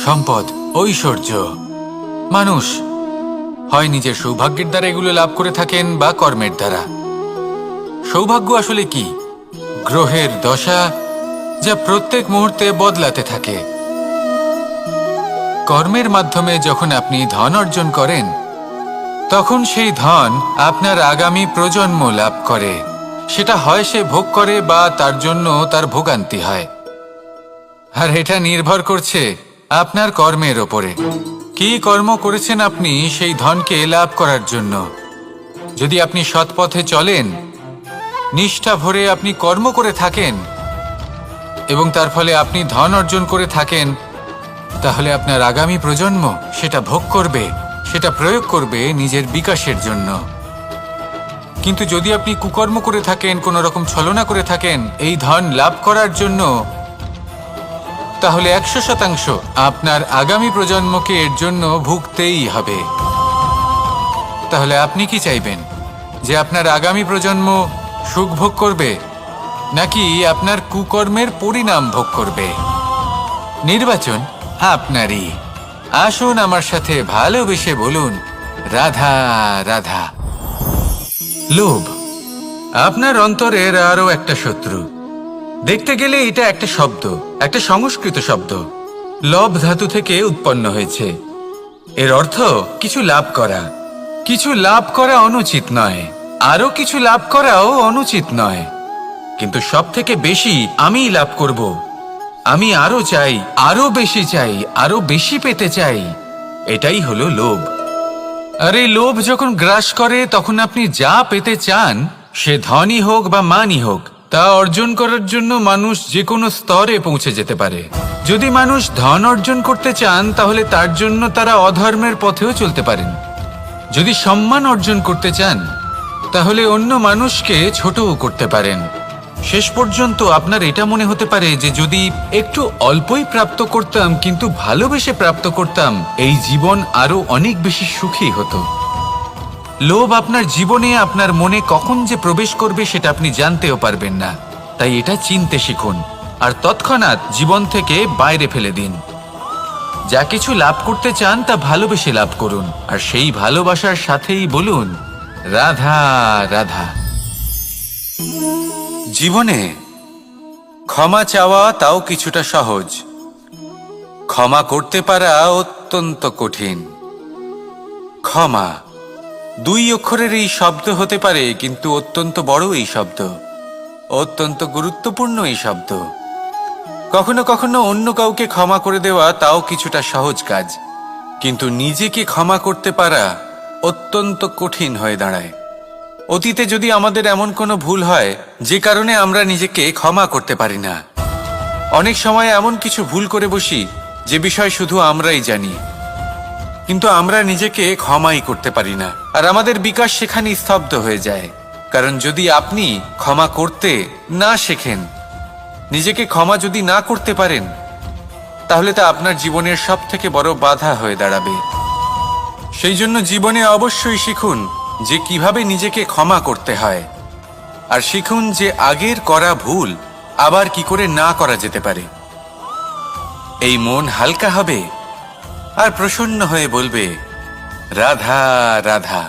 সম্পদ, ঐশ্বর্য। মানুষ হয় নিজের সৌভাগ্যের দ্বারা এগুলো লাভ করে থাকেন বা কর্মের দ্বারা। সৌভাগ্য আসলে কি? গ্রহের দশা যা প্রত্যেক মুহূর্তে বদলাতে থাকে। কর্মের মাধ্যমে যখন আপনি ধন অর্জন করেন, তখন সেই ধন আপনার আগামী প্রজন্ম লাভ করে। সেটা হয় সে ভোগ করে বা তার জন্য তার ভোগান্তি হয়। আর এটা নির্ভর করছে আপনার কর্মের ওপরে। কি কর্ম করেছেন আপনি সেই ধনকে লাভ করার জন্য? যদি আপনি সৎ পথে চলেন, নিষ্ঠা ভরে আপনি কর্ম করে থাকেন এবং তার ফলে আপনি ধন অর্জন করে থাকেন, তাহলে আপনার আগামী প্রজন্ম সেটা ভোগ করবে, সেটা প্রয়োগ করবে নিজের বিকাশের জন্য। কিন্তু যদি আপনি কুকর্ম করে থাকেন, কোনো রকম ছলনা করে থাকেন এই ধন লাভ করার জন্য, তাহলে 100% আপনার আগামী প্রজন্মকে এর জন্য ভুগতেই হবে। তাহলে আপনি কি চাইবেন? যে আপনার আগামী প্রজন্ম সুখ ভোগ করবে, নাকি আপনার কুকর্মের পরিণাম ভোগ করবে? নির্বাচন আপনারই। আসুন আমার সাথে ভালোবেসে বলুন, রাধা রাধা। লোভ আপনার অন্তরের আরো একটা শত্রু। দেখতে গেলে এটা একটা শব্দ, একটা সংস্কৃত শব্দ। লব ধাতু থেকে উৎপন্ন হয়েছে। এর অর্থ কিছু লাভ করা। কিছু লাভ করা অনুচিত নয়, আরো কিছু লাভ করাও অনুচিত নয়, কিন্তু সব থেকে বেশি আমিই লাভ করব, আমি আরো চাই, আরো বেশি চাই, আরো বেশি পেতে চাই, এটাই হলো লোভ। আর এই লোভ যখন গ্রাস করে, তখন আপনি যা পেতে চান, সে ধনই হোক বা মানই হোক, তা অর্জন করার জন্য মানুষ যে কোনো স্তরে পৌঁছে যেতে পারে। যদি মানুষ ধন অর্জন করতে চান, তাহলে তার জন্য তারা অধর্মের পথেও চলতে পারেন। যদি সম্মান অর্জন করতে চান, তাহলে অন্য মানুষকে ছোটও করতে পারেন। শেষ পর্যন্ত আপনার এটা মনে হতে পারে যে যদি একটু অল্পই প্রাপ্ত করতাম, কিন্তু ভালোবেসে প্রাপ্ত করতাম, এই জীবন আরো অনেক বেশি সুখী হতো। লোভ আপনার জীবনে, আপনার মনে কখন যে প্রবেশ করবে সেটা আপনি জানতেও পারবেন না। তাই এটা চিনতে শিখুন আর তৎক্ষণাৎ জীবন থেকে বাইরে ফেলে দিন। যা কিছু লাভ করতে চান তা ভালোবেসে লাভ করুন, আর সেই ভালোবাসার সাথেই বলুন, রাধা রাধা। জীবনে ক্ষমা চাওয়া তাও কিছুটা সহজ, ক্ষমা করতে পারা অত্যন্ত কঠিন। ক্ষমা 2 অক্ষরের এই শব্দ হতে পারে, কিন্তু অত্যন্ত বড় এই শব্দ, অত্যন্ত গুরুত্বপূর্ণ এই শব্দ। কখনো কখনো অন্য কাউকে ক্ষমা করে দেওয়া তাও কিছুটা সহজ কাজ, কিন্তু নিজেকে ক্ষমা করতে পারা অত্যন্ত কঠিন হয়ে দাঁড়ায়। অতীতে যদি আমাদের এমন কোনো ভুল হয় যে কারণে আমরা নিজেকে ক্ষমা করতে পারি না, অনেক সময় এমন কিছু ভুল করে বসি যে বিষয় শুধু আমরাই জানি, কিন্তু আমরা নিজেকে ক্ষমাই করতে পারি না, আর আমাদের বিকাশ সেখানে স্তব্ধ হয়ে যায়। কারণ যদি আপনি ক্ষমা করতে না শেখেন, নিজেকে ক্ষমা যদি না করতে পারেন, তাহলে তা আপনার জীবনের সবথেকে বড় বাধা হয়ে দাঁড়াবে। সেই জন্য জীবনে অবশ্যই শিখুন যে কিভাবে নিজেকে ক্ষমা করতে হয়, আর শিখুন যে আগের করা ভুল আবার কি করে না করা যেতে পারে। এই মন হালকা হবে আর প্রসন্ন হয়ে বলবে, রাধা রাধা।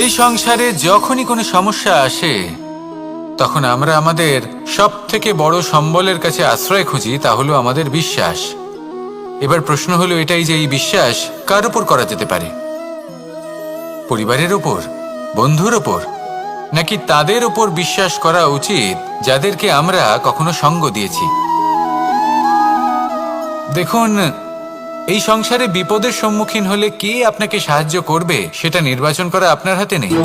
এই সংসারে যখনই কোনো সমস্যা আসে, তখন আমরা আমাদের সব থেকে বড় সম্বলের কাছে আশ্রয় খুঁজি, তা হলো আমাদের বিশ্বাস। এবার প্রশ্ন হলো এটাই যে এই বিশ্বাস কার উপর করা যেতে পারে? পরিবারের ওপর, বন্ধুর ওপর, নাকি তাদের ওপর বিশ্বাস করা উচিত যাদেরকে আমরা কখনো সঙ্গ দিয়েছি? দেখুন, এই সংসারে বিপদের সম্মুখীন হলে কে আপনাকে সাহায্য করবে সেটা নির্বাচন করা আপনার হাতে নেই।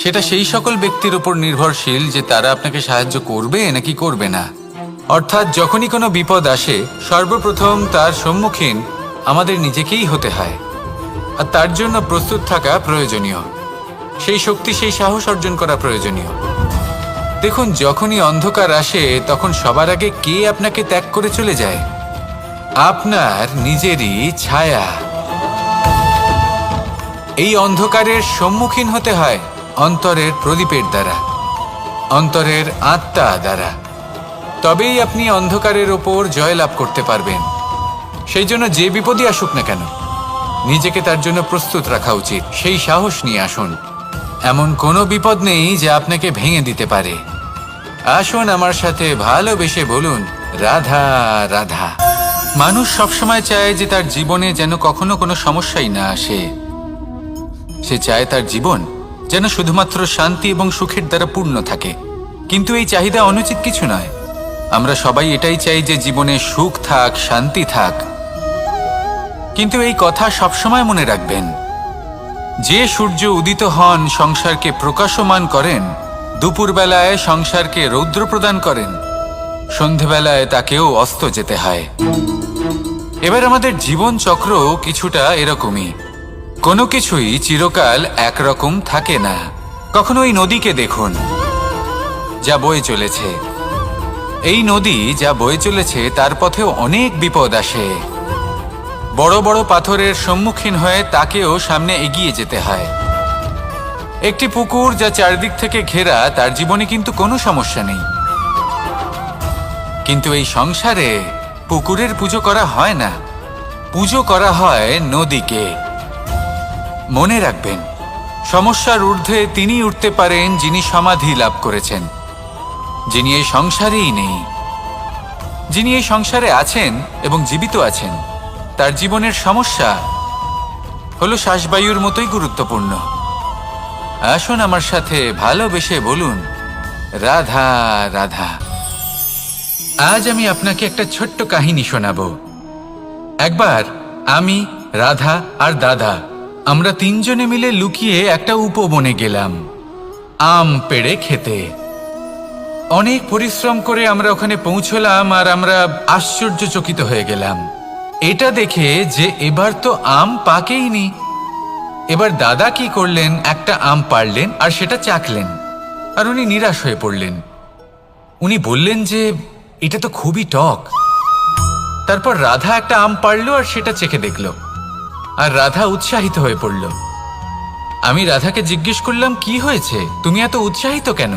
সেটা সেই সকল ব্যক্তির উপর নির্ভরশীল যে তারা আপনাকে সাহায্য করবে নাকি করবে না। অর্থাৎ যখনই কোনো বিপদ আসে, সর্বপ্রথম তার সম্মুখীন আমাদের নিজেকেই হতে হয়, আর তার জন্য প্রস্তুত থাকা প্রয়োজনীয়। সেই শক্তি, সেই সাহস অর্জন করা প্রয়োজনীয়। দেখুন, যখনই অন্ধকার আসে, তখন সবার আগে কে আপনাকে ত্যাগ করে চলে যায়? আপনার নিজেরই ছায়া। এই অন্ধকারের সম্মুখীন হতে হয় অন্তরের প্রদীপের দ্বারা, অন্তরের আত্মা দ্বারা। তবেই আপনি অন্ধকারের ওপর জয়লাভ করতে পারবেন। সেই জন্য যে বিপদই আসুক না কেন, নিজেকে তার জন্য প্রস্তুত রাখা উচিত। সেই সাহস নিয়ে আসুন। এমন কোনো বিপদ নেই যে আপনাকে ভেঙে দিতে পারে। আসুন আমার সাথে ভালোবেসে বলুন, রাধা রাধা। মানুষ সবসময় চায় যে তার জীবনে যেন কখনো কোনো সমস্যাই না আসে। সে চায় তার জীবন যেন শুধুমাত্র শান্তি এবং সুখের দ্বারা পূর্ণ থাকে। কিন্তু এই চাহিদা অনুচিত কিছু নয়। আমরা সবাই এটাই চাই যে জীবনে সুখ থাক, শান্তি থাক। কিন্তু এই কথা সবসময় মনে রাখবেন, যে সূর্য উদিত হন সংসারকে প্রকাশমান করেন, দুপুরবেলায় সংসারকে রৌদ্র প্রদান করেন, সন্ধেবেলায় তাকেও অস্ত যেতে হয়। এবার আমাদের জীবন চক্র কিছুটা এরকমই। কোনো কিছুই চিরকাল একরকম থাকে না। কখনো এই নদীকে দেখুন, যা বয়ে চলেছে। এই নদী যা বয়ে চলেছে তার পথেও অনেক বিপদ আসে। বড় বড় পাথরের সম্মুখীন হয়ে তাকেও সামনে এগিয়ে যেতে হয়। একটি পুকুর যা চারদিক থেকে ঘেরা, তার জীবনে কিন্তু কোনো সমস্যা নেই। কিন্তু এই সংসারে পুকুরের পুজো করা হয় না, পুজো করা হয় নদীকে। মনে রাখবেন, সমস্যার ঊর্ধ্বে তিনি উঠতে পারেন যিনি সমাধি লাভ করেছেন, যিনি এই সংসারেই নেই। যিনি এই সংসারে আছেন এবং জীবিত আছেন, তার জীবনের সমস্যা হলো শ্বাসবায়ুর মতোই গুরুত্বপূর্ণ। আসুন আমার সাথে ভালোবেসে বলুন, রাধা রাধা। আজ আমি আপনাকে একটা ছোট্ট কাহিনী শোনাবো। একবার আমি, রাধা আর দাদা, আমরা তিনজনে মিলে লুকিয়ে একটা উপবনে গেলাম আম পেড়ে খেতে। অনেক পরিশ্রম করে আমরা ওখানে পৌঁছলাম আর আমরা আশ্চর্যচকিত হয়ে গেলাম এটা দেখে যে এবার তো আম পাকেইনি। এবার দাদা কি করলেন, একটা আম পাড়লেন আর সেটা চাখলেন, আর উনি নিরাশ হয়ে পড়লেন। উনি বললেন যে এটা তো খুবই টক। তারপর রাধা একটা আম পাড়ল আর সেটা চেখে দেখল, আর রাধা উৎসাহিত হয়ে পড়ল। আমি রাধাকে জিজ্ঞেস করলাম, কি হয়েছে, তুমি এত উৎসাহিত কেন?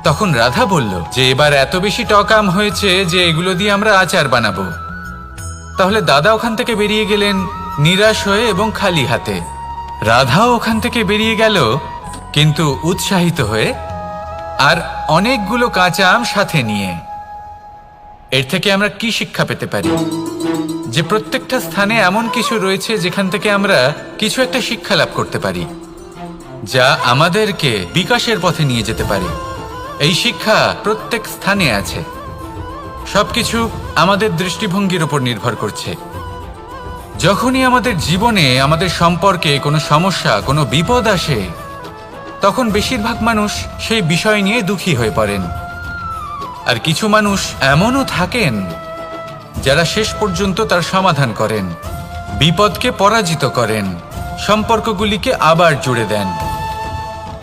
তখন রাধা বলল যে এবার এত বেশি টক আম হয়েছে যে এগুলো দিয়ে আমরা আচার বানাবো। তাহলে দাদা ওখান থেকে বেরিয়ে গেলেন নিরাশ হয়ে এবং খালি হাতে। রাধাও ওখান থেকে বেরিয়ে গেল কিন্তু উৎসাহিত হয়ে, আর অনেকগুলো কাঁচা আম সাথে নিয়ে। এর থেকে আমরা কি শিক্ষা পেতে পারি? যে প্রত্যেকটা স্থানে এমন কিছু রয়েছে যেখান থেকে আমরা কিছু একটা শিক্ষা লাভ করতে পারি, যা আমাদেরকে বিকাশের পথে নিয়ে যেতে পারে। এই শিক্ষা প্রত্যেক স্থানে আছে। সবকিছু আমাদের দৃষ্টিভঙ্গির উপর নির্ভর করছে। যখনই আমাদের জীবনে, আমাদের সম্পর্কে কোনো সমস্যা, কোনো বিপদ আসে, তখন বেশিরভাগ মানুষ সেই বিষয় নিয়ে দুঃখী হয়ে পড়েন। আর কিছু মানুষ এমনও থাকেন যারা শেষ পর্যন্ত তার সমাধান করেন, বিপদকে পরাজিত করেন, সম্পর্কগুলিকে আবার জুড়ে দেন।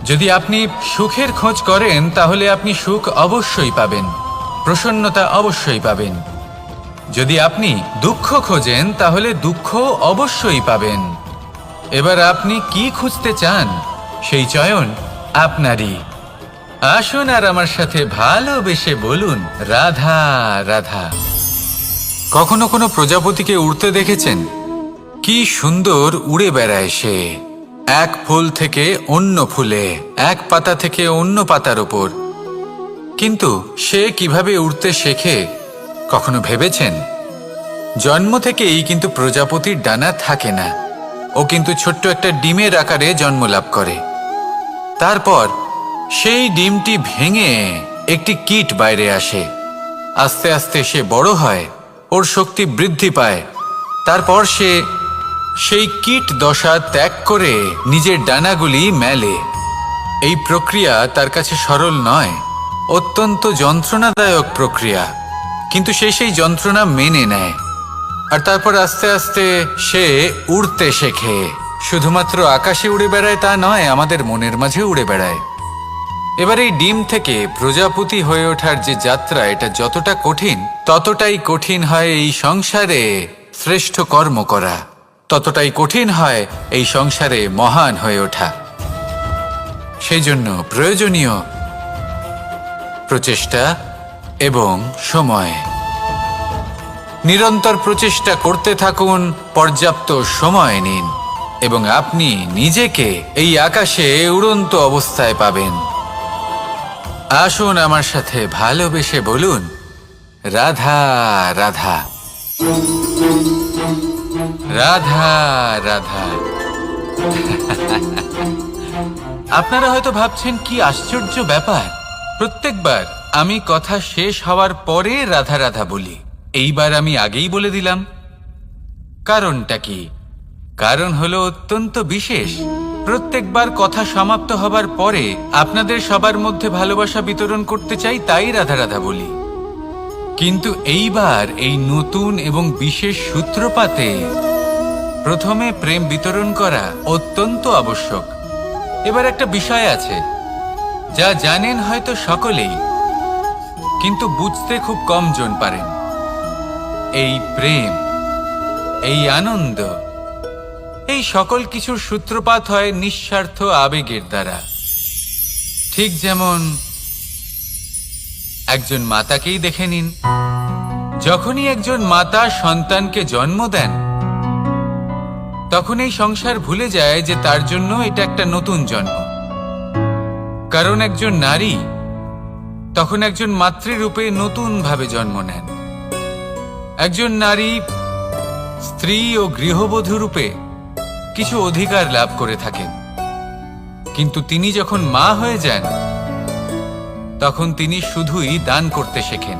যদি আপনি সুখের খোঁজ করেন তাহলে আপনি সুখ অবশ্যই পাবেন, প্রসন্নতা অবশ্যই পাবেন। যদি আপনি দুঃখ খোঁজেন তাহলে দুঃখ অবশ্যই পাবেন। এবার আপনি কি খুঁজতে চান, সেই চয়ন আপনারই। আসুন আর আমার সাথে ভালোবেসে বলুন, রাধা রাধা। কখনো কোনো প্রজাপতিকে উড়তে দেখেছেন? কি সুন্দর উড়ে বেড়ায় সে, এক ফুল থেকে অন্য ফুলে, এক পাতা থেকে অন্য পাতার ওপর। কিন্তু সে কিভাবে উড়তে শেখে কখনো ভেবেছেন? জন্ম থেকেই কিন্তু প্রজাপতির ডানা থাকে না। ও কিন্তু ছোট্ট একটা ডিমের আকারে জন্ম লাভ করে। তারপর সেই ডিমটি ভেঙে একটি কীট বাইরে আসে। আস্তে আস্তে সে বড় হয়, ওর শক্তি বৃদ্ধি পায়। তারপর সে সেই কীট দশা ত্যাগ করে নিজের ডানাগুলি মেলে। এই প্রক্রিয়া তার কাছে সরল নয়, অত্যন্ত যন্ত্রণাদায়ক প্রক্রিয়া, কিন্তু সে সেই যন্ত্রণা মেনে নেয়। আর তারপর আস্তে আস্তে সে উড়তে শেখে। শুধুমাত্র আকাশে উড়ে বেড়ায় তা নয়, আমাদের মনের মাঝে উড়ে বেড়ায়। এবার এই ডিম থেকে প্রজাপতি হয়ে ওঠার যে যাত্রা, এটা যতটা কঠিন, ততটাই কঠিন হয় এই সংসারে শ্রেষ্ঠ কর্ম করা, ততটাই কঠিন হয় এই সংসারে মহান হয়ে ওঠা। সেই জন্য প্রয়োজনীয় প্রচেষ্টা এবং সময়। নিরন্তর প্রচেষ্টা করতে থাকুন, পর্যাপ্ত সময় নিন এবং আপনি নিজেকে এই আকাশে উড়ন্ত অবস্থায় পাবেন। আসুন আমার সাথে ভালোবেসে বলুন, রাধা রাধা, রাধা রাধা। আপনারা হয়তো ভাবছেন কি আশ্চর্য ব্যাপার, প্রত্যেকবার আমি কথা শেষ হওয়ার পরে রাধা রাধা বলি। এইবার আমি আগেই বলে দিলাম। কারণটা কি? কারণ হলো অত্যন্ত বিশেষ। প্রত্যেকবার কথা সমাপ্ত হবার পরে আপনাদের সবার মধ্যে ভালোবাসা বিতরণ করতে চাই, তাই রাধা রাধা বলি। কিন্তু এইবার এই নতুন এবং বিশেষ সূত্রপাতে প্রথমে প্রেম বিতরণ করা অত্যন্ত আবশ্যক। এবার একটা বিষয় আছে যা জানেন হয়তো সকলেই, কিন্তু বুঝতে খুব কম জন পারেন। এই প্রেম, এই আনন্দ, এই সকল কিছুর সূত্রপাত হয় নিঃস্বার্থ আবেগের দ্বারা। ঠিক যেমন একজন মাতাকেই দেখে নিন। যখনই একজন মাতা সন্তানকে জন্ম দেন, তখন এই সংসার ভুলে যায় যে তার জন্য এটা একটা নতুন জন্ম। কারণ একজন নারী তখন একজন মাতৃরূপে নতুন ভাবে জন্ম নেন। একজন নারী স্ত্রী ও গৃহবধূ রূপে কিছু অধিকার লাভ করে থাকেন, কিন্তু তিনি যখন মা হয়ে যান তখন তিনি শুধুই দান করতে শেখেন।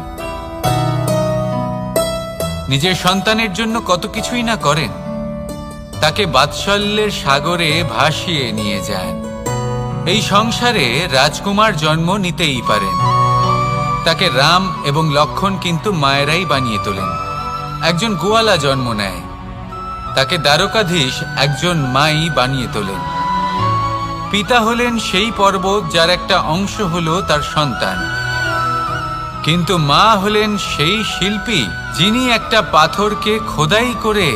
নিজের সন্তানের জন্য কত কিছুই না করেন, তাকে বাৎসল্যের সাগরে ভাসিয়ে নিয়ে যান। এই সংসারে রাজকুমার জন্ম নিতেই পারেন, তাকে রাম এবং লক্ষণ কিন্তু মায়েরাই বানিয়ে তোলেন। একজন গোয়ালা জন্ম নেয়, তাকে দ্বারকাধীশ একজন মাই বানিয়ে তোলেন। পিতা হলেন সেই পর্বত যার একটা অংশ হলো তার সন্তান, কিন্তু মা হলেন সেই শিল্পী যিনি একটা পাথরকে খোদাই করে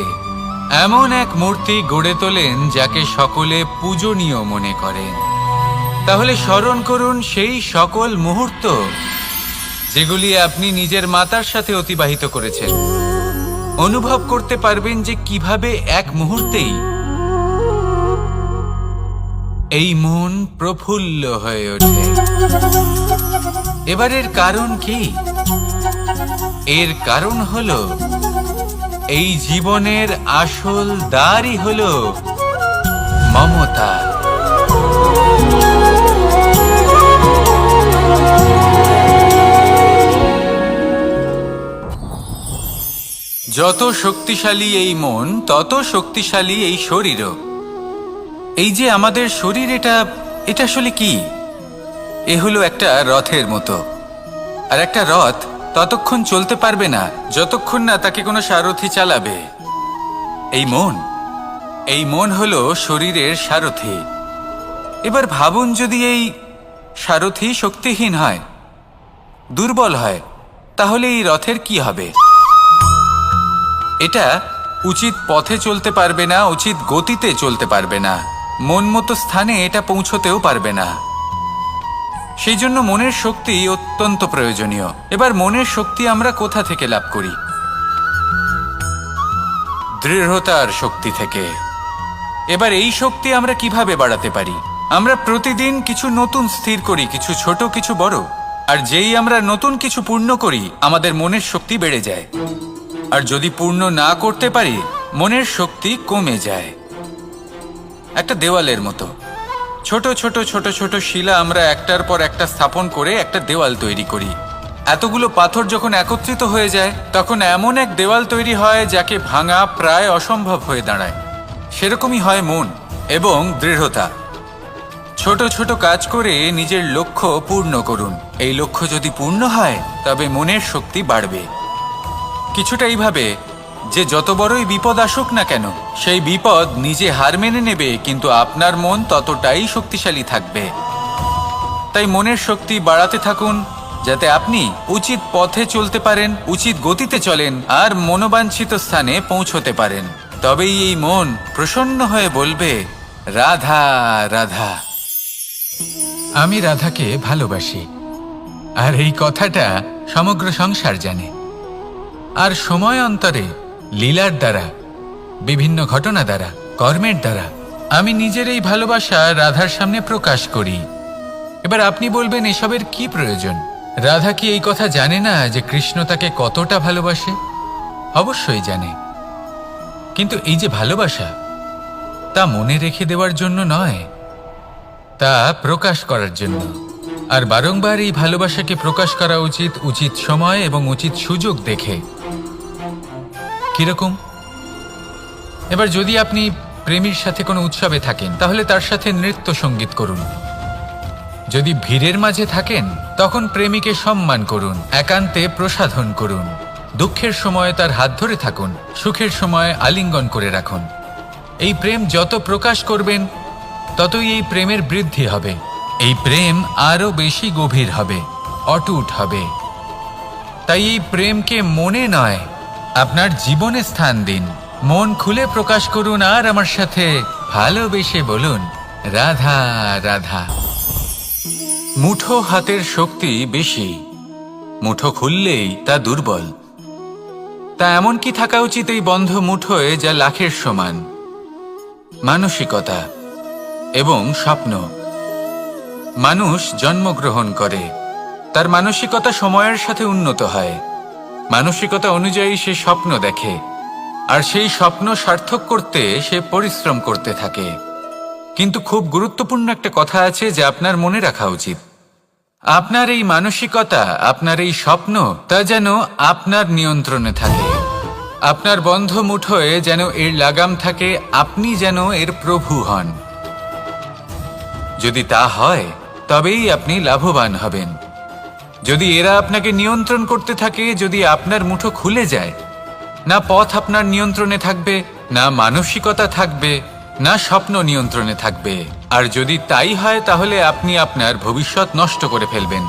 এমন এক মূর্তি গড়ে তোলেন যাকে সকলে পূজনীয় মনে করেন। তাহলে স্মরণ করুন সেই সকল মুহূর্ত যেগুলি আপনি নিজের মাতার সাথে অতিবাহিত করেছেন। অনুভব করতে পারবেন যে কিভাবে এক মুহূর্তেই এই মন প্রফুল্ল হয়ে ওঠে। এবারের কারণ কি? এর কারণ হলো এই জীবনের আসল দ্বারই হলো মমতা। যত শক্তিশালী এই মন, তত শক্তিশালী এই শরীরও। এই যে আমাদের শরীর, এটা আসলে কি? এ হলো একটা রথের মতো। আর একটা রথ ততক্ষণ চলতে পারবে না যতক্ষণ না তাকে কোনো সারথি চালাবে। এই মন হলো শরীরের সারথি। এবার ভাবুন, যদি এই সারথি শক্তিহীন হয়, দুর্বল হয়, তাহলে এই রথের কি হবে? এটা উচিত পথে চলতে পারবে না, উচিত গতিতে চলতে পারবে না, মন মতো স্থানে এটা পৌঁছতেও পারবে না। সেই জন্য মনের শক্তি অত্যন্ত প্রয়োজনীয়। এবার মনের শক্তি আমরা কোথা থেকে লাভ করি? দৃঢ়তার শক্তি থেকে। এবার এই শক্তি আমরা কিভাবে বাড়াতে পারি? আমরা প্রতিদিন কিছু নতুন স্থির করি, কিছু ছোট কিছু বড়। আর যেই আমরা নতুন কিছু পূর্ণ করি, আমাদের মনের শক্তি বেড়ে যায়। আর যদি পূর্ণ না করতে পারি, মনের শক্তি কমে যায়। একটা দেওয়ালের মতো ছোট ছোট ছোট ছোট শিলা আমরা একটার পর একটা স্থাপন করে একটা দেওয়াল তৈরি করি। এতগুলো পাথর যখন একত্রিত হয়ে যায়, তখন এমন এক দেওয়াল তৈরি হয় যাকে ভাঙা প্রায় অসম্ভব হয়ে দাঁড়ায়। সেরকমই হয় মন এবং দৃঢ়তা। ছোট ছোট কাজ করে নিজের লক্ষ্য পূর্ণ করুন। এই লক্ষ্য যদি পূর্ণ হয়, তবে মনের শক্তি বাড়বে। কিছুটা এইভাবে যে যত বড়ই বিপদ আসুক না কেন, সেই বিপদ নিজে হার মেনে নেবে, কিন্তু আপনার মন ততটাই শক্তিশালী থাকবে। তাই মনের শক্তি বাড়াতে থাকুন, যাতে আপনি উচিত পথে চলতে পারেন, উচিত গতিতে চলেন আর মনোবাঞ্ছিত স্থানে পৌঁছতে পারেন। তবেই এই মন প্রসন্ন হয়ে বলবে, রাধা রাধা। আমি রাধাকে ভালোবাসি। আর এই কথাটা সমগ্র সংসার জানে। আর সময় অন্তরে লীলার দ্বারা, বিভিন্ন ঘটনা দ্বারা, কর্মের দ্বারা আমি নিজের এই ভালোবাসা রাধার সামনে প্রকাশ করি। এবার আপনি বলবেন এসবের কি প্রয়োজন? রাধা কি এই কথা জানে না যে কৃষ্ণ তাকে কতটা ভালোবাসে? অবশ্যই জানে, কিন্তু এই যে ভালোবাসা, তা মনে রেখে দেওয়ার জন্য নয়, তা প্রকাশ করার জন্য। আর বারংবার এই ভালোবাসাকে প্রকাশ করা উচিত, উচিত সময় এবং উচিত সুযোগ দেখে। কিরকম? এবার যদি আপনি প্রেমীর সাথে কোনো উৎসবে থাকেন, তাহলে তার সাথে নৃত্য সঙ্গীত করুন। যদি ভিড়ের মাঝে থাকেন, তখন প্রেমীকে সম্মান করুন, একান্তে প্রসাধন করুন। দুঃখের সময় তার হাত ধরে থাকুন, সুখের সময় আলিঙ্গন করে রাখুন। এই প্রেম যত প্রকাশ করবেন, ততই এই প্রেমের বৃদ্ধি হবে। এই প্রেম আরো বেশি গভীর হবে, অটুট হবে। তাই এই প্রেমকে মনে নয়, আপনার জীবনে স্থান দিন। মন খুলে প্রকাশ করুন আর আমার সাথে ভালোবেসে বলুন, রাধা রাধা। মুঠো হাতের শক্তি বেশি, মুঠো খুললেই তা দুর্বল। তা এমন কি থাকা উচিত এই বন্ধ মুঠোয় যা লাখের সমান? মানসিকতা এবং স্বপ্ন। মানুষ জন্মগ্রহণ করে, তার মানসিকতা সময়ের সাথে উন্নত হয়। মানসিকতা অনুযায়ী সে স্বপ্ন দেখে, আর সেই স্বপ্ন সার্থক করতে সে পরিশ্রম করতে থাকে। কিন্তু খুব গুরুত্বপূর্ণ একটা কথা আছে যা আপনার মনে রাখা উচিত। আপনার এই মানসিকতা, আপনার এই স্বপ্ন, তা যেন আপনার নিয়ন্ত্রণে থাকে। আপনার বন্ধ মুঠোয় যেন এর লাগাম থাকে, আপনি যেন এর প্রভু হন। যদি তা হয়, তবেই আপনি লাভবান হবেন। যদি এরা আপনাকে নিয়ন্ত্রণ করতে থাকে, যদি আপনার মুঠো খুলে যায়, না পথ আপনার নিয়ন্ত্রণে থাকবে, না মানসিকতা থাকবে, না স্বপ্ন নিয়ন্ত্রণে থাকবে। আর যদি তাই হয়, তাহলে আপনি আপনার ভবিষ্যৎ নষ্ট করে ফেলবেন।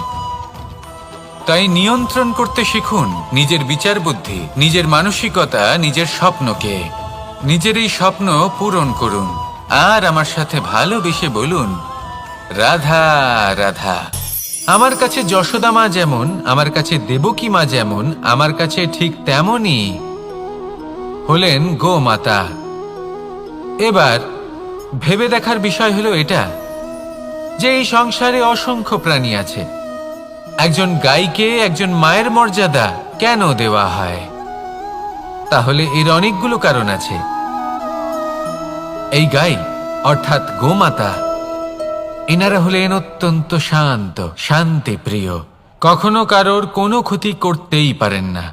তাই নিয়ন্ত্রণ করতে শিখুন নিজের বিচার বুদ্ধি, নিজের মানসিকতা, নিজের স্বপ্নকে। নিজের এই স্বপ্ন পূরণ করুন আর আমার সাথে ভালোবেসে বলুন, রাধা রাধা। আমার কাছে যশোদা মা যেমন, আমার কাছে দেবকী মা যেমন, আমার কাছে ঠিক তেমনই হলেন গোমাতা। এবার ভেবে দেখার বিষয় হলো এটা যে এই সংসারে অসংখ্য প্রাণী আছে। একজন গাইকে একজন মায়ের মর্যাদা কেন দেওয়া হয়? তাহলে এর অনেকগুলো কারণ আছে। এই গাই অর্থাৎ গোমাতা, এনারা হলেন অত্যন্ত শান্ত, শান্তি প্রিয়, কখনো কারোর কোনো ক্ষতি করতেই পারেন না।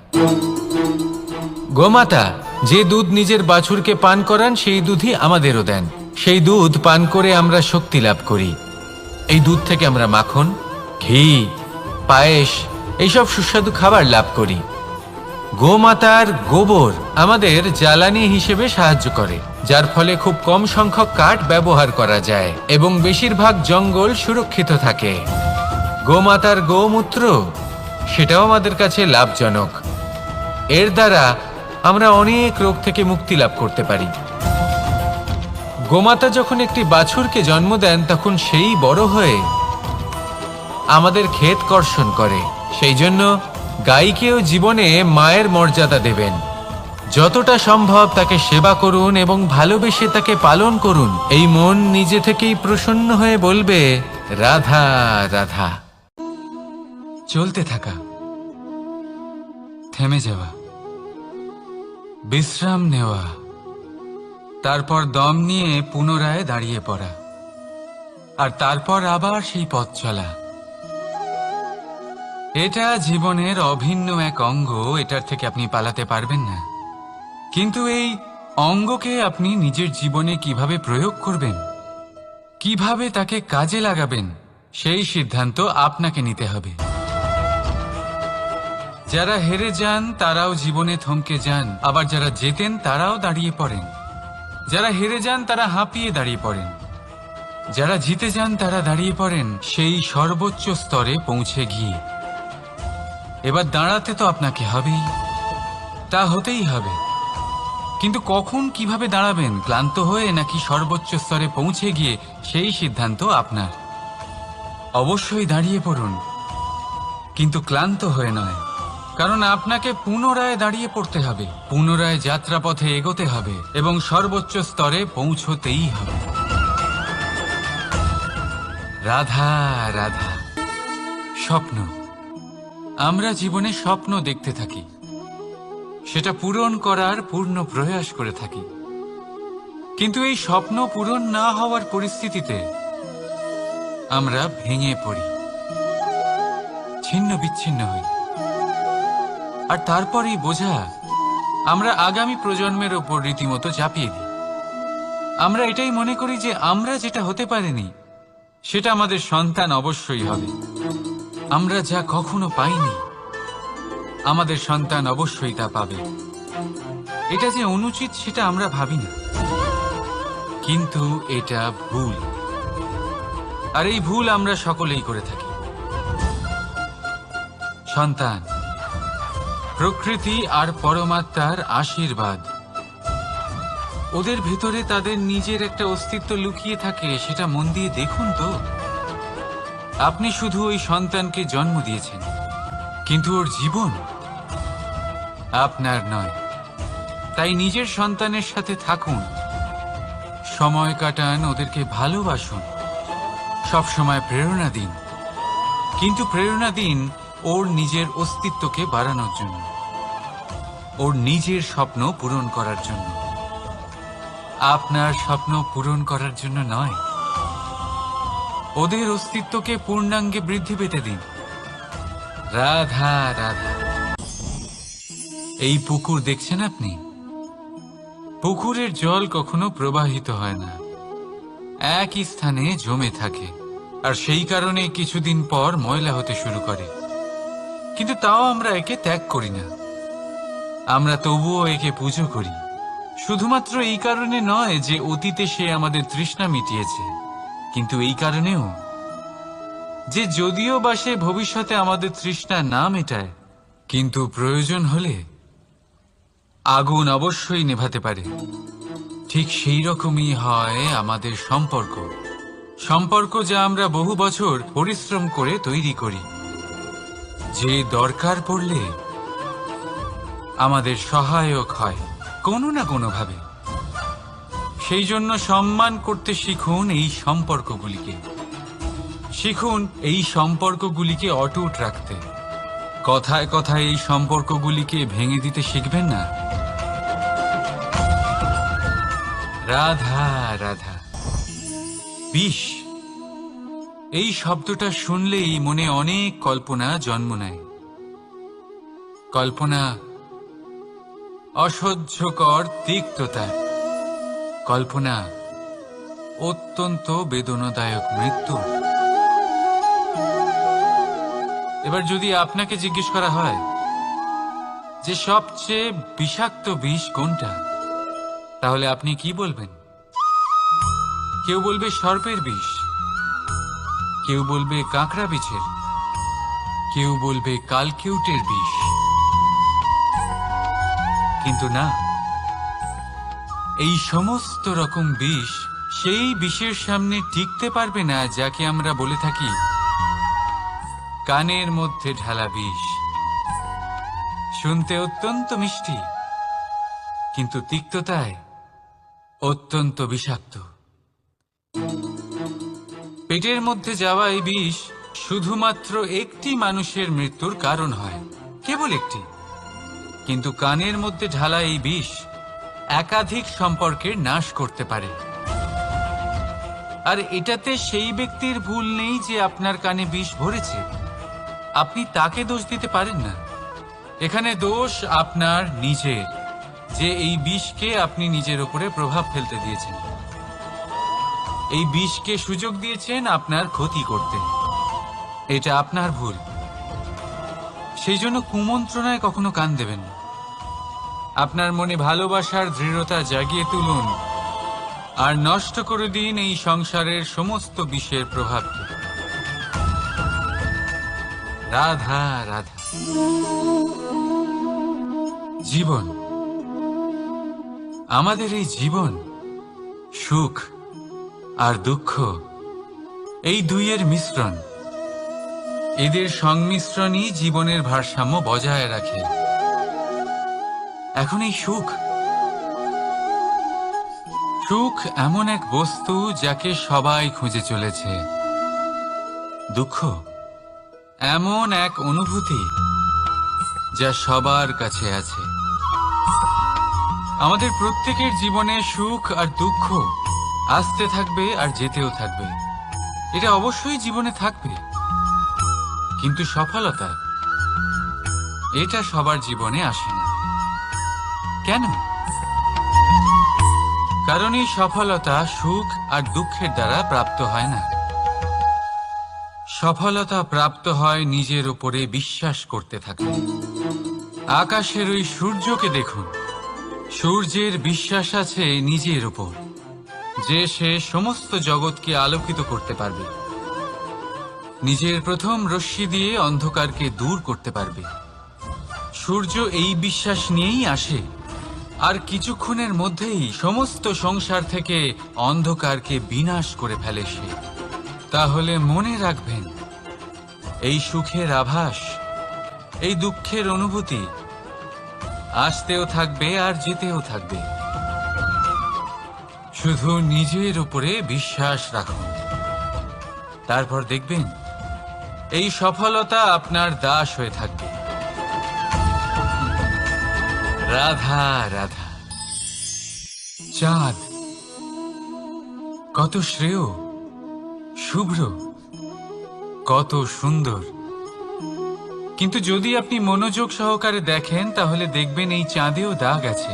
গোমাতা যে দুধ নিজের বাছুরকে পান করান, সেই দুধই আমাদেরও দেন। সেই দুধ পান করে আমরা শক্তি লাভ করি। এই দুধ থেকে আমরা মাখন, ঘি, পায়েস, এইসব সুস্বাদু খাবার লাভ করি। গোমাতার গোবর আমাদের জ্বালানি হিসেবে সাহায্য করে, যার ফলে খুব কম সংখ্যক কাঠ ব্যবহার করা যায় এবং বেশিরভাগ জঙ্গল সুরক্ষিত থাকে। গোমাতার গোমূত্র, সেটাও আমাদের কাছে লাভজনক। এর দ্বারা আমরা অনেক রোগ থেকে মুক্তি লাভ করতে পারি। গোমাতা যখন একটি বাছুরকে জন্ম দেন, তখন সেই বড় হয়ে আমাদের ক্ষেত কর্ষণ করে। সেই জন্য গাইকেও জীবনে মায়ের মর্যাদা দেবেন। যতটা সম্ভব তাকে সেবা করুন এবং ভালোবেসে তাকে পালন করুন। এই মন নিজে থেকেই প্রসন্ন হয়ে বলবে, রাধা রাধা। চলতে থাকা, থেমে যাওয়া, বিশ্রাম নেওয়া, তারপর দম নিয়ে পুনরায় দাঁড়িয়ে পড়া, আর তারপর আবার সেই পথ চলা। এটা জীবনের অভিন্ন এক অঙ্গ, এটার থেকে আপনি পালাতে পারবেন না। কিন্তু এই অঙ্গকে আপনি নিজের জীবনে কিভাবে প্রয়োগ করবেন, কিভাবে তাকে কাজে লাগাবেন, সেই সিদ্ধান্ত আপনাকে নিতে হবে। যারা হেরে যান তারাও জীবনে থমকে যান, আবার যারা জেতেন তারাও দাঁড়িয়ে পড়েন। যারা হেরে যান তারা হাঁপিয়ে দাঁড়িয়ে পড়েন, যারা জিতে যান তারা দাঁড়িয়ে পড়েন সেই সর্বোচ্চ স্তরে পৌঁছে গিয়ে। এবার দাঁড়াতে তো আপনাকে হবেই, তা হতেই হবে। কিন্তু কখন, কিভাবে দাঁড়াবেন, ক্লান্ত হয়ে নাকি সর্বোচ্চ স্তরে পৌঁছে গিয়ে, সেই সিদ্ধান্ত আপনার। অবশ্যই দাঁড়িয়ে পড়ুন, কিন্তু ক্লান্ত হয়ে নয়, কারণ আপনাকে পুনরায় দাঁড়িয়ে পড়তে হবে, পুনরায় যাত্রাপথে এগোতে হবে এবং সর্বোচ্চ স্তরে পৌঁছতেই হবে। রাধা রাধা। স্বপ্ন, আমরা জীবনে স্বপ্ন দেখতে থাকি, সেটা পূরণ করার পূর্ণ প্রয়াস করে থাকি, কিন্তু এই স্বপ্ন পূরণ না হওয়ার পরিস্থিতিতে আমরা ভেঙে পড়ি, ছিন্ন বিচ্ছিন্ন হই। আর তারপরেই বোঝা আমরা আগামী প্রজন্মের ওপর রীতিমতো চাপিয়ে দিই। আমরা এটাই মনে করি যে আমরা যেটা হতে পারিনি সেটা আমাদের সন্তান অবশ্যই হবে। আমরা যা কখনো পাইনি আমাদের সন্তান অবশ্যই তা পাবে। এটা যে অনুচিত সেটা আমরা ভাবি না, কিন্তু এটা ভুল। আর এই ভুল আমরা সকলেই করে থাকি। সন্তান প্রকৃতি আর পরমাত্মার আশীর্বাদ। ওদের ভেতরে তাদের নিজের একটা অস্তিত্ব লুকিয়ে থাকে, সেটা মন দিয়ে দেখুন তো। আপনি শুধু ওই সন্তানকে জন্ম দিয়েছেন, কিন্তু ওর জীবন আপনার নয়। তাই নিজের সন্তানের সাথে থাকুন, সময় কাটান, ওদেরকে ভালোবাসুন, সবসময় প্রেরণা দিন, কিন্তু প্রেরণা দিন ওর নিজের অস্তিত্বকে বাড়ানোর জন্য, ওর নিজের স্বপ্ন পূরণ করার জন্য, আপনার স্বপ্ন পূরণ করার জন্য নয়। ওদের অস্তিত্বকে পূর্ণাঙ্গে বৃদ্ধি পেতে দিন। রাধা রাধা। এই পুকুর দেখছেন আপনি? পুকুরের জল কখনো প্রবাহিত হয় না, একই স্থানে জমে থাকে, আর সেই কারণে কিছুদিন পর ময়লা হতে শুরু করে। কিন্তু তাও আমরা একে ত্যাগ করি না, আমরা তবুও একে পুজো করি। শুধুমাত্র এই কারণে নয় যে অতীতে সে আমাদের তৃষ্ণা মিটিয়েছে, কিন্তু এই কারণেও যে যদিও বা সে ভবিষ্যতে আমাদের তৃষ্ণা না মেটায়, কিন্তু প্রয়োজন হলে আগুন অবশ্যই নেভাতে পারে। ঠিক সেই রকমই হয় আমাদের সম্পর্ক, সম্পর্ক যা আমরা বহু বছর পরিশ্রম করে তৈরি করি, যে দরকার পড়লে আমাদের সহায়ক হয় কোনো না কোনোভাবে। সেই জন্য সম্মান করতে শিখুন এই সম্পর্কগুলিকে, শিখুন এই সম্পর্কগুলিকে অটুট রাখতে। কথায় কথায় এই সম্পর্কগুলিকে ভেঙে দিতে শিখবেন না। রাধা রাধা। বিষ, এই শব্দটা শুনলেই মনে অনেক কল্পনা জন্ম নেয়। কল্পনা অসহ্যকর তিক্ততা, কল্পনা অত্যন্ত বেদনাদায়ক মৃত্যু। এবার যদি আপনাকে জিজ্ঞেস করা হয় যে সবচেয়ে বিষাক্ত বিষ কোনটা, তাহলে আপনি কি বলবেন? কেউ বলবে সর্পের বিষ, কেউ বলবে কাঁকড়া বিছের, কেউ বলবে কালকিউটের বিষ। কিন্তু না, এই সমস্ত রকম বিষ সেই বিষের সামনে টিকতে পারবে না যাকে আমরা বলে থাকি কানের মধ্যে ঢালা বিষ। শুনতে অত্যন্ত মিষ্টি, কিন্তু তিক্ততায় অত্যন্ত বিষাক্ত। পেটের মধ্যে যাওয়া এই বিষ শুধুমাত্র একটি মানুষের মৃত্যুর কারণ হয়, কেবল একটি। কিন্তু কানের মধ্যে ঢালা এই বিষ একাধিক সম্পর্কের নাশ করতে পারে। আর এটাতে সেই ব্যক্তির ভুল নেই যে আপনার কানে বিষ ভরেছে, আপনি তাকে দোষ দিতে পারেন না। এখানে দোষ আপনার নিজের, যে এই বিষকে আপনি নিজের উপরে প্রভাব ফেলতে দিয়েছেন, এই বিষকে সুযোগ দিয়েছেন আপনার ক্ষতি করতে। এটা আপনার ভুল। সেই জন্য কুমন্ত্রণায় কখনো কান দেবেন না। আপনার মনে ভালোবাসার দৃঢ়তা জাগিয়ে তুলুন আর নষ্ট করে দিন এই সংসারের সমস্ত বিষের প্রভাবকে। রাধা রাধা। জীবন, আমাদের এই জীবন, সুখ আর দুঃখ, এই দুইয়ের মিশ্রণ। এদের সংমিশ্রণই জীবনের ভারসাম্য বজায় রাখে। এখন এই সুখ সুখ এমন এক বস্তু যাকে সবাই খুঁজে চলেছে। দুঃখ এমন এক অনুভূতি যা সবার কাছে আছে। আমাদের প্রত্যেকের জীবনে সুখ আর দুঃখ আসতে থাকবে আর যেতেও থাকবে। এটা অবশ্যই জীবনে থাকবে, কিন্তু সফলতা এটা সবার জীবনে আসে না। কেন? কারণ এই সফলতা সুখ আর দুঃখের দ্বারা প্রাপ্ত হয় না। সফলতা প্রাপ্ত হয় নিজের উপরে বিশ্বাস করতে থাকলে। আকাশের ওই সূর্যকে দেখুন, সূর্যের বিশ্বাস আছে নিজের উপর যে সে সমস্ত জগৎকে আলোকিত করতে পারবে, নিজের প্রথম রশ্মি দিয়ে অন্ধকারকে দূর করতে পারবে। সূর্য এই বিশ্বাস নিয়েই আসে, আর কিছুক্ষণের মধ্যেই সমস্ত সংসার থেকে অন্ধকারকে বিনাশ করে ফেলে সে। তাহলে মনে রাখবেন, এই সুখের আভাস, এই দুঃখের অনুভূতি আসতেও থাকবে আর যেতেও থাকবে। শুধু নিজের উপরে বিশ্বাস রাখুন, তারপর দেখবেন এই সফলতা আপনার দাস হয়ে থাকবে। রাধা রাধা। চাঁদ কত শ্রেয়, শুভ্র, কত সুন্দর, কিন্তু যদি আপনি মনোযোগ সহকারে দেখেন তাহলে দেখবেন এই চাঁদেও দাগ আছে।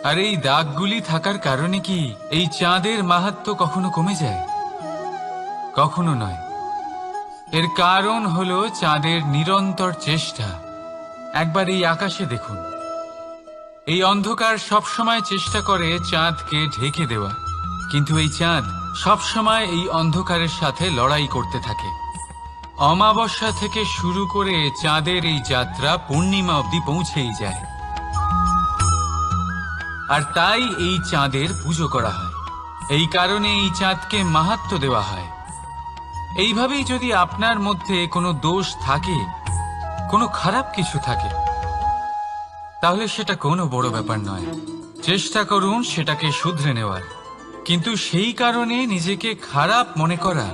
আর এই দাগগুলি থাকার কারণে কি এই চাঁদের মাহাত্ম্য কখনো কমে যায়? কখনো নয়। এর কারণ হলো চাঁদের নিরন্তর চেষ্টা। একবার এই আকাশে দেখুন, এই অন্ধকার সবসময় চেষ্টা করে চাঁদকে ঢেকে দেওয়া, কিন্তু এই চাঁদ সবসময় এই অন্ধকারের সাথে লড়াই করতে থাকে। অমাবস্যা থেকে শুরু করে চাঁদের এই যাত্রা পূর্ণিমা অবধি পৌঁছেই যায়। আর তাই এই চাঁদের পুজো করা হয়, এই কারণে এই চাঁদকে মাহাত্ম্য দেওয়া হয়। এইভাবেই যদি আপনার মধ্যে কোনো দোষ থাকে, কোনো খারাপ কিছু থাকে, তাহলে সেটা কোনো বড় ব্যাপার নয়। চেষ্টা করুন সেটাকে শুধরে নেওয়ার, কিন্তু সেই কারণে নিজেকে খারাপ মনে করা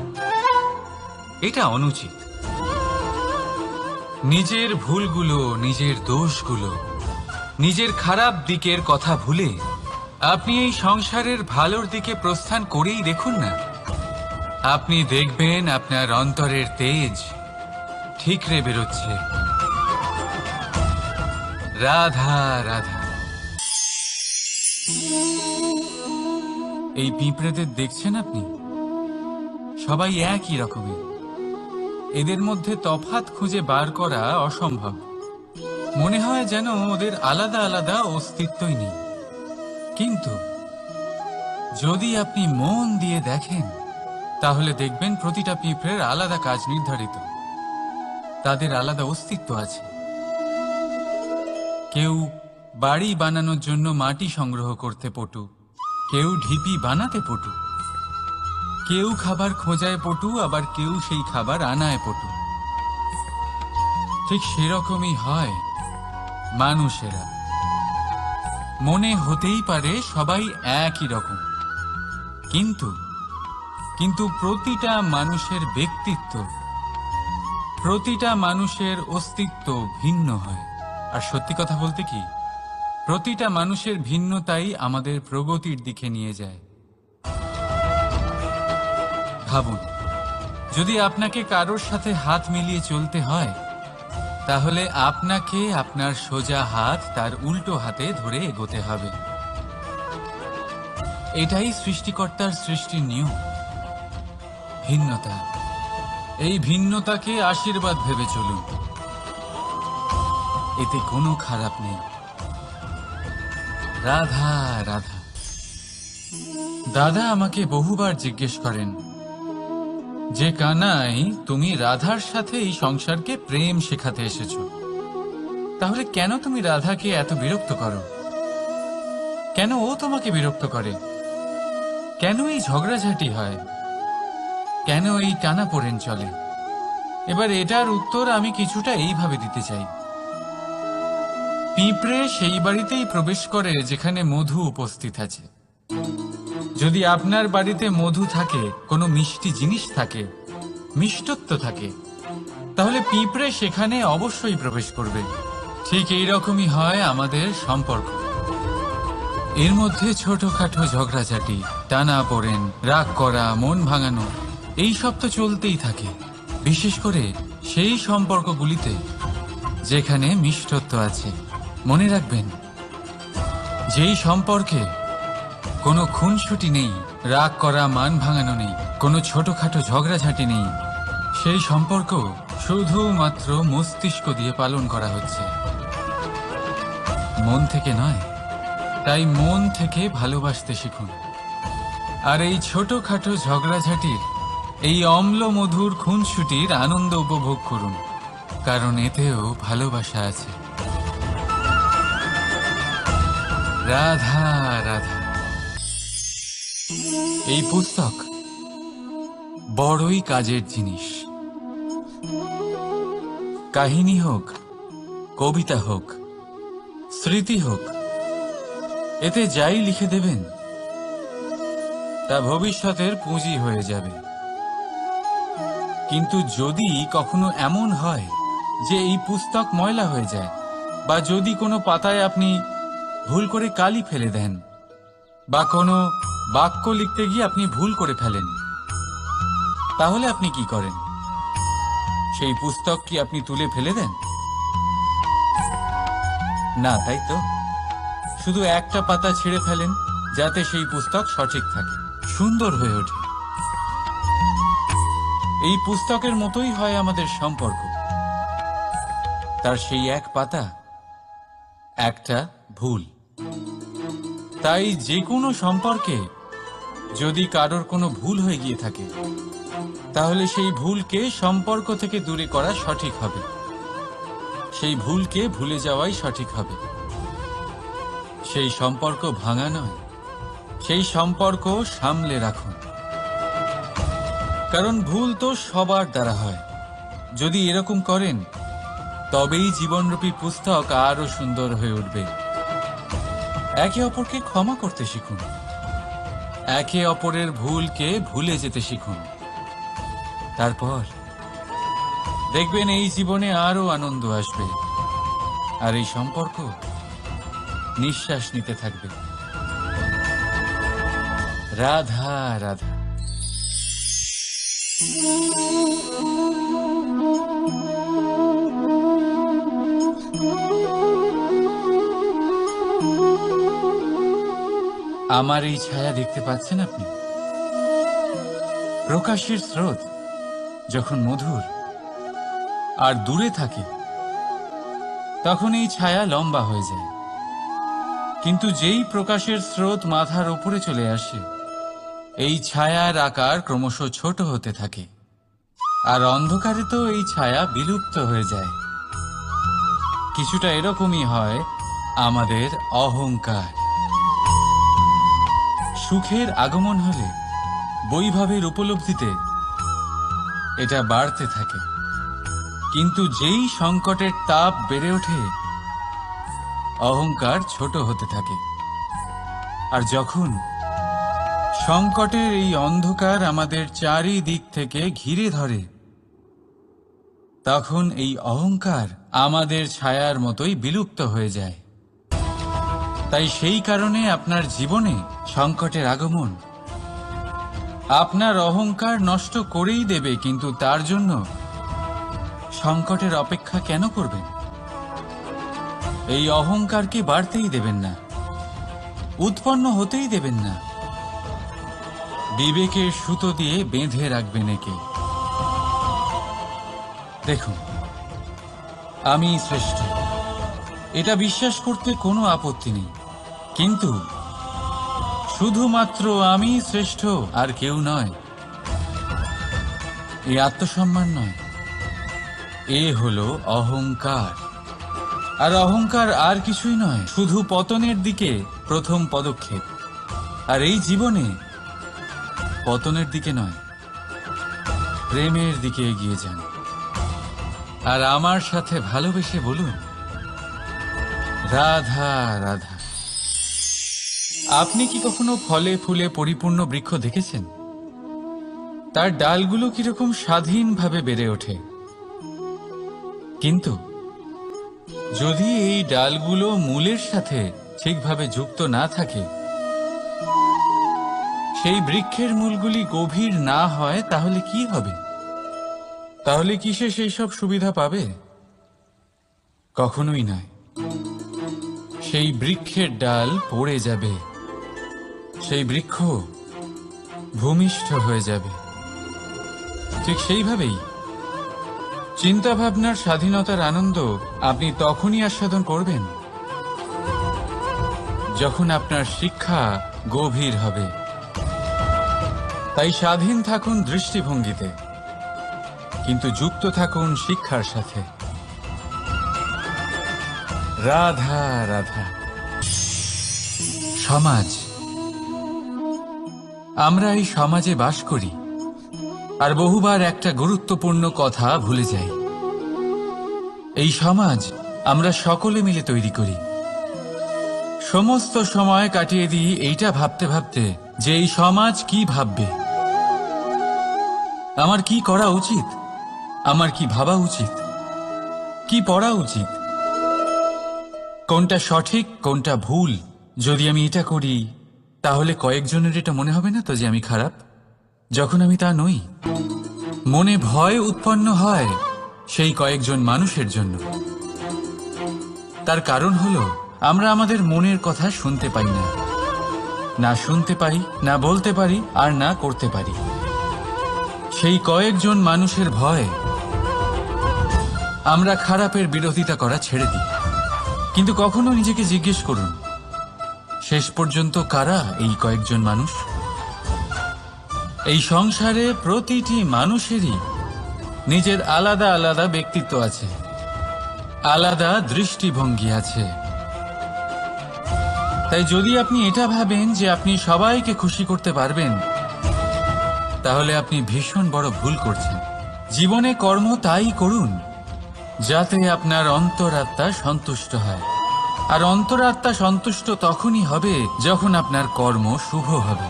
এটা অনুচিত। নিজের ভুলগুলো, নিজের দোষগুলো, নিজের খারাপ দিকের কথা ভুলে আপনি এই সংসারের ভালোর দিকে প্রস্থান করেই দেখুন না। আপনি দেখবেন আপনার অন্তরের তেজ ঠিকরে বেরোচ্ছে। রাধা রাধা। এই পিঁপড়েদের দেখছেন আপনি? সবাই একই রকমের। এদের মধ্যে তফাৎ খুঁজে বার করা অসম্ভব। মনে হয় যেন ওদের আলাদা আলাদা অস্তিত্বই নেই। কিন্তু যদি আপনি মন দিয়ে দেখেন তাহলে দেখবেন প্রতিটা পিঁপড়ের আলাদা কাজ নির্ধারিত, তাদের আলাদা অস্তিত্ব আছে। কেউ বাড়ি বানানোর জন্য মাটি সংগ্রহ করতে পটু, কেউ ঢিপি বানাতে পটু, কেউ খাবার খোঁজায় পটু, আবার কেউ সেই খাবার আনায় পটু। ঠিক সেরকমই হয় মানুষেরা। মনে হতেই পারে সবাই একই রকম, কিন্তু প্রতিটা মানুষের ব্যক্তিত্ব, প্রতিটা মানুষের অস্তিত্ব ভিন্ন হয়। আর সত্যি কথা বলতে কি, প্রতিটা মানুষের ভিন্নতাই আমাদের প্রগতির দিকে নিয়ে যায়। ভাবুন, যদি আপনাকে কারোর সাথে হাত মিলিয়ে চলতে হয়, তাহলে আপনাকে আপনার সোজা হাত তার উল্টো হাতে ধরে এগোতে হবে। এটাই সৃষ্টিকর্তার সৃষ্টির নিয়ম। ভিন্নতা, এই ভিন্নতাকে আশীর্বাদ ভেবে চলুন, এতে কোনো খারাপ নেই। রাধা রাধা। দাদা আমাকে বহুবার জিজ্ঞেস করেন যে কানাই, তুমি রাধার সাথে এই সংসারকে প্রেম শেখাতে এসেছো, তাহলে কেন তুমি রাধাকে এত বিরক্ত করো? কেন ও তোমাকে বিরক্ত করে? কেন এই ঝগড়াঝাটি হয়? কেন এই টানাপোড়েন চলে? এবার এটার উত্তর আমি কিছুটা এইভাবে দিতে চাই। পিঁপড়ে সেই বাড়িতেই প্রবেশ করে যেখানে মধু উপস্থিত আছে। যদি আপনার বাড়িতে মধু থাকে, কোনো মিষ্টি জিনিস থাকে, মিষ্টত্ব থাকে, তাহলে পিঁপড়ে সেখানে অবশ্যই প্রবেশ করবে। ঠিক এইরকমই হয় আমাদের সম্পর্ক। এর মধ্যে ছোটখাটো ঝগড়াঝাটি, টানাপোড়েন, রাগ করা, মন ভাঙানো, এই সব তো চলতেই থাকে, বিশেষ করে সেই সম্পর্কগুলিতে যেখানে মিষ্টত্ব আছে। মনে রাখবেন, যেই সম্পর্কে কোনো খুনসুটি নেই, রাগ করা, মান ভাঙানো নেই, কোনো ছোটখাটো ঝগড়াঝাটি নেই, সেই সম্পর্ক শুধুমাত্র মস্তিষ্ক দিয়ে পালন করা হচ্ছে, মন থেকে নয়। তাই মন থেকে ভালোবাসতে শিখুন। আর এই ছোটখাটো ঝগড়াঝাটির, এই অম্ল মধুর খুনসুটির আনন্দ উপভোগ করুন, কারণ এতেও ভালোবাসা আছে। রাধা রাধা। এই পুস্তক বড়ই কাজের জিনিস। কাহিনী হোক, কবিতা হোক, স্মৃতি হোক, এতে যাই লিখে দেবেন তা ভবিষ্যতের পুঁজি হয়ে যাবে। কিন্তু যদি কখনো এমন হয় যে এই পুস্তক ময়লা হয়ে যায়, বা যদি কোনো পাতায় আপনি ভুল করে কালি ফেলে দেন, বা কোনো বাক্য লিখতে গিয়ে আপনি ভুল করে ফেলেন, তাহলে আপনি কি করেন? সেই পুস্তক কি আপনি তুলে ফেলে দেন? না, তাই তো। শুধু একটা পাতা ছিঁড়ে ফেলেন, যাতে সেই পুস্তক সঠিক থাকে, সুন্দর হয়ে ওঠে। এই পুস্তকের মতোই হয় আমাদের সম্পর্ক। তার সেই এক পাতা, একটা ভুল। তাই যে কোনো সম্পর্কে যদি কারোর কোনো ভুল হয়ে গিয়ে থাকে, তাহলে সেই ভুলকে সম্পর্ক থেকে দূরে করা সঠিক হবে। সেই ভুলকে ভুলে যাওয়াই সঠিক হবে। সেই সম্পর্ক ভাঙা নয়, সেই সম্পর্ক সামলে রাখুন। কারণ ভুল তো সবার দ্বারা হয়। যদি এরকম করেন, তবেই জীবনরূপী পুস্তক আরো সুন্দর হয়ে উঠবে। একে অপরকে ক্ষমা করতে শিখুন, একে অপরের ভুলকে ভুলে যেতে শিখুন। তারপর দেখবেন এই জীবনে আরো আনন্দ আসবে, আর এই সম্পর্ক নিঃশ্বাস নিতে থাকবে। রাধা রাধা। আমার এই ছায়া দেখতে পাচ্ছেন আপনি? প্রকাশের স্রোত যখন মধুর আর দূরে থাকে, তখন এই ছায়া লম্বা হয়ে যায়। কিন্তু যেই প্রকাশের স্রোত মাথার উপরে চলে আসে, এই ছায়ার আকার ক্রমশ ছোট হতে থাকে, আর অন্ধকারে তো এই ছায়া বিলুপ্ত হয়ে যায়। কিছুটা এরকমই হয় আমাদের অহংকার। সুখের আগমন হলে, বৈভবের উপলব্ধিতে এটা বাড়তে থাকে। কিন্তু যেই সংকটের তাপ বেড়ে ওঠে, অহংকার ছোট হতে থাকে। আর যখন সংকটের এই অন্ধকার আমাদের চারিদিক থেকে ঘিরে ধরে, তখন এই অহংকার আমাদের ছায়ার মতোই বিলুপ্ত হয়ে যায়। তাই সেই কারণে আপনার জীবনে সংকটের আগমন আপনার অহংকার নষ্ট করেই দেবে, কিন্তু তার জন্য সংকটের অপেক্ষা কেন করবেন? এই অহংকারকে বাড়তেই দেবেন না, উৎপন্ন হতেই দেবেন না। বিবেকের সুতো দিয়ে বেঁধে রাখবেন একে। দেখুন, আমি শ্রেষ্ঠ, এটা বিশ্বাস করতে কোনো আপত্তি নেই। কিন্তু শুধুমাত্র আমি শ্রেষ্ঠ, আর কেউ নয়, এই আত্মসম্মান নয়, এ হলো অহংকার। আর অহংকার আর কিছুই নয়, শুধু পতনের দিকে প্রথম পদক্ষেপ। আর এই জীবনে পতনের দিকে নয়, প্রেমের দিকে এগিয়ে যান। আর আমার সাথে ভালোবেসে বলুন, রাধা রাধা। আপনি কি কখনো ফলে ফুলে পরিপূর্ণ বৃক্ষ দেখেছেন? তার ডালগুলো কিরকম স্বাধীনভাবে বেড়ে ওঠে, কিন্তু যদি এই ডালগুলো মূলের সাথে ঠিকভাবে যুক্ত না থাকে, সেই বৃক্ষের মূলগুলি গভীর না হয়, তাহলে কি হবে? তাহলে কি সে সেই সব সুবিধা পাবে? কখনোই নয়। সেই বৃক্ষের ডাল পড়ে যাবে, সেই বৃক্ষ ভূমিষ্ঠ হয়ে যাবে। ঠিক সেইভাবেই চিন্তা ভাবনার স্বাধীনতার আনন্দ আপনি তখনই আস্বাদন করবেন যখন আপনার শিক্ষা গভীর হবে। তাই স্বাধীন থাকুন দৃষ্টিভঙ্গিতে, কিন্তু যুক্ত থাকুন শিক্ষার সাথে। রাধা রাধা। সমাজ, আমরা এই সমাজে বাস করি আর বহুবার একটা গুরুত্বপূর্ণ কথা ভুলে যাই। এই সমাজ আমরা সকলে মিলে তৈরি করি। সমস্ত সময় কাটিয়ে দিই এইটা ভাবতে ভাবতে যে এই সমাজ কি ভাববে, আমার কি করা উচিত, আমার কি ভাবা উচিত, কি পড়া উচিত, কোনটা সঠিক কোনটা ভুল। যদি আমি এটা করি তাহলে কয়েকজনের এটা মনে হবে না তো যে আমি খারাপ, যখন আমি তা নই। মনে ভয় উৎপন্ন হয় সেই কয়েকজন মানুষের জন্য। তার কারণ হলো আমরা আমাদের মনের কথা শুনতে পাই না, না শুনতে পাই, না বলতে পারি, আর না করতে পারি। সেই কয়েকজন মানুষের ভয় আমরা খারাপের বিরোধিতা করা ছেড়ে দিই। কিন্তু কখনো নিজেকে জিজ্ঞেস করুন, শেষ পর্যন্ত কারা এই কয়েকজন মানুষ? এই সংসারে প্রতিটি মানুষেরই নিজের আলাদা আলাদা ব্যক্তিত্ব আছে, আলাদা দৃষ্টিভঙ্গি আছে। তাই যদি আপনি এটা ভাবেন যে আপনি সবাইকে খুশি করতে পারবেন, তাহলে আপনি ভীষণ বড় ভুল করছেন। জীবনে কর্ম তাই করুন যাতে আপনার অন্তরাত্মা সন্তুষ্ট হয়, আর অন্তরাত্মা সন্তুষ্ট তখনই হবে যখন আপনার কর্ম শুভ হবে।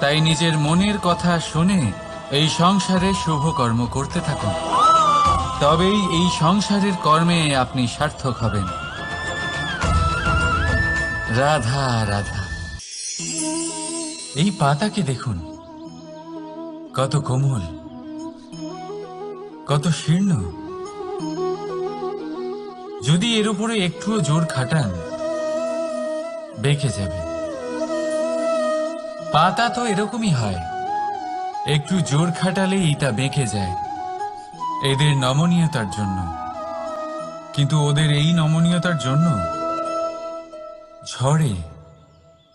তাই নিজের মনের কথা শুনে এই সংসারে শুভ কর্ম করতে থাকুন, তবেই এই সংসারের কর্মে আপনি সার্থক হবেন। রাধা রাধা। এই পাতাকে দেখুন, কত কোমল, কত শীর্ণ। যদি এর উপরে একটুও জোর খাটান, বেঁকে যাবে। পাতা তো এরকমই হয়, একটু জোর খাটালেই তা বেঁকে যায় এদের নমনীয়তার জন্য। কিন্তু ওদের এই নমনীয়তার জন্য ঝড়ে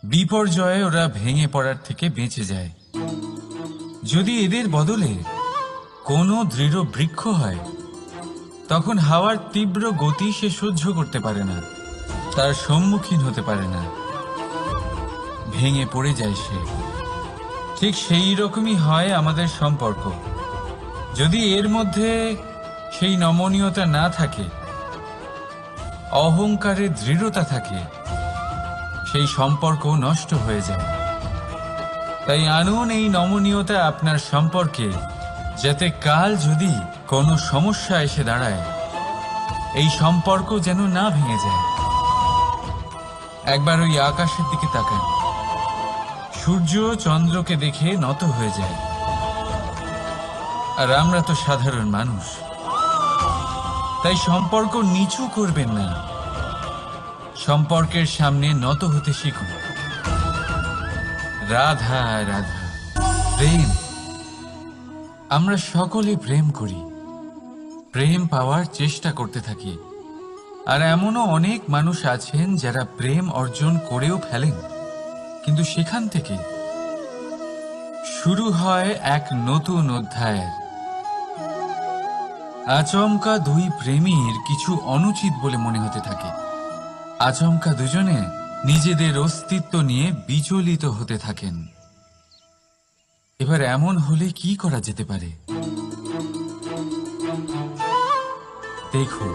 বিপর্যয়ে ওরা ভেঙে পড়ার থেকে বেঁচে যায়। যদি এদের বদলে কোনো দৃঢ় বৃক্ষ হয়, তখন হাওয়ার তীব্র গতি সে সহ্য করতে পারে না, তার সম্মুখীন হতে পারে না, ভেঙে পড়ে যায় সে। ঠিক সেই রকমই হয় আমাদের সম্পর্ক। যদি এর মধ্যে সেই নমনীয়তা না থাকে, অহংকারের দৃঢ়তা থাকে, সেই সম্পর্ক নষ্ট হয়ে যায়। তাই আনুন এই নমনীয়তা আপনার সম্পর্কে, যাতে কাল যদি কোনো সমস্যা এসে দাঁড়ায়, এই সম্পর্ক যেন না ভেঙে যায়। একবার ওই আকাশের দিকে তাকান, সূর্য চন্দ্রকে দেখে নত হয়ে যায়, আর আমরা তো সাধারণ মানুষ। তাই সম্পর্ক নিচু করবেন না, সম্পর্কের সামনে নত হতে শিখুন। রাধা রাধা। প্রেম, আমরা সকলে প্রেম করি, প্রেম পাওয়ার চেষ্টা করতে থাকি। আর এমনও অনেক মানুষ আছেন যারা প্রেম অর্জন করেও ফেলেন, কিন্তু সেখান থেকে শুরু হয় এক নতুন অধ্যায়ের। আচমকা দুই প্রেমীর কিছু অনুচিত বলে মনে হতে থাকে, আচমকা দুজনে নিজেদের অস্তিত্ব নিয়ে বিচলিত হতে থাকেন। এবার এমন হলে কি করা যেতে পারে? দেখুন,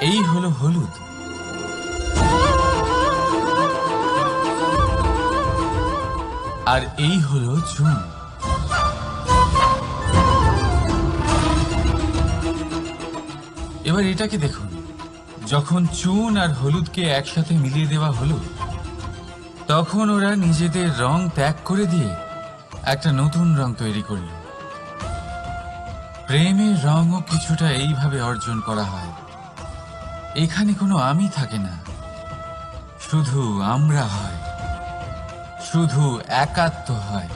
এই হলো হলুদ, আর এই হলো চুন। এবার এটাকে দেখুন, যখন চুন আর হলুদকে একসাথে মিলিয়ে দেওয়া হলো, তখন ওরা নিজেদের রং ত্যাগ করে দিয়ে একটা নতুন রং তৈরি করল। প্রেমের রঙও কিছুটা এইভাবে অর্জন করা হয়। এখানে কোনো আমি থাকে না, শুধু আমরা হয়, শুধু একাত্ম হয়।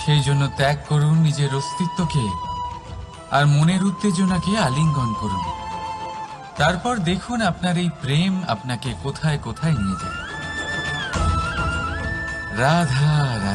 সেই জন্য ত্যাগ করুন নিজের অস্তিত্বকে, আর মনের উত্তেজনাকে আলিঙ্গন করুন। তারপর দেখুন আপনার এই প্রেম আপনাকে কোথায় কোথায় নিয়ে যায়। রাধা রাধা।